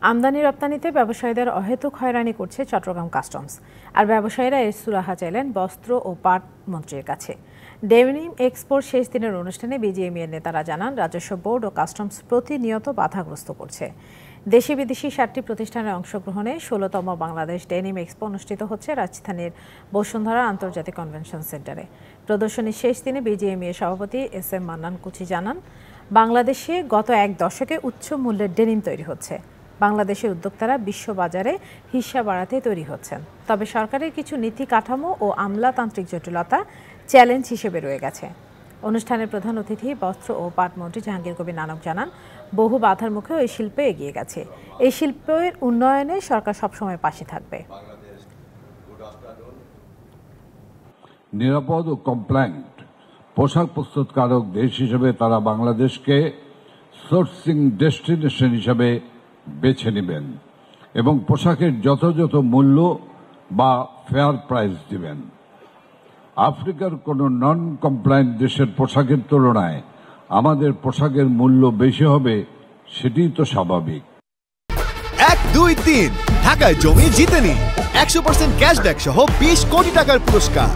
আমদানি রপ্তানিতে ব্যবসায়ীদের অহেতুক হয়রানি করছে চট্টগ্রাম কাস্টমস। আর ব্যবসায়ীরা এর সুরাহা চাইলেন বস্ত্র ও পাট মন্ত্রীর কাছে। ডেনিম এক্সপোর শেষ দিনের অনুষ্ঠানে বিজিএমইএর নেতারা জানান, রাজস্ব বোর্ড ও কাস্টমস প্রতিনিয়ত বাধাগ্রস্ত করছে। দেশি বিদেশি 7টি প্রতিষ্ঠানের অংশগ্রহণে 16তম বাংলাদেশ ডেনিম এক্সপো অনুষ্ঠিত হচ্ছে রাজধানীর বসুন্ধরা আন্তর্জাতিক কনভেনশন সেন্টারে। প্রদর্শনীর শেষ দিনে বিজিএমইএ সভাপতি SM মান্নান কুচি জানান, বাংলাদেশে গত এক দশকে উচ্চ মূল্যের ডেনিম তৈরি হচ্ছে। বাংলাদেশের উদ্যোক্তারা বিশ্ববাজারে হিস্যা বাড়াতে তৈরি হচ্ছেন। তবে সরকারের কিছু নীতি কাঠামো ও আমলাতান্ত্রিক জটিলতা চ্যালেঞ্জ হিসেবে রয়ে গেছে। অনুষ্ঠানের প্রধান অতিথি বস্ত্র ও পাট মন্ত্রী জাহাঙ্গীর কবির নানক জানান, বহু বাধার মুখেও এই শিল্পে এগিয়ে গেছে। এই শিল্পের উন্নয়নে সরকার সবসময় পাশে থাকবে। নিরাপদ ও কমপ্লায়েন্ট পোশাক প্রস্তুতকারক দেশ হিসেবে তারা বাংলাদেশকে সোর্সিং ডেস্টিনেশন হিসেবে বেছে নেবেন এবং পোশাকের যথাযথ মূল্য বা ফেয়ার প্রাইস দিবেন। আফ্রিকার কোনো নন কমপ্লায়েন্ট দেশের পোশাকের তুলনায় আমাদের পোশাকের মূল্য বেশি হবে, সেটিই তো স্বাভাবিক। 1, 2, 3 ঢাকায় জমি জিতে নিন 100% ক্যাশব্যাক সহ 20 কোটি টাকার পুরস্কার।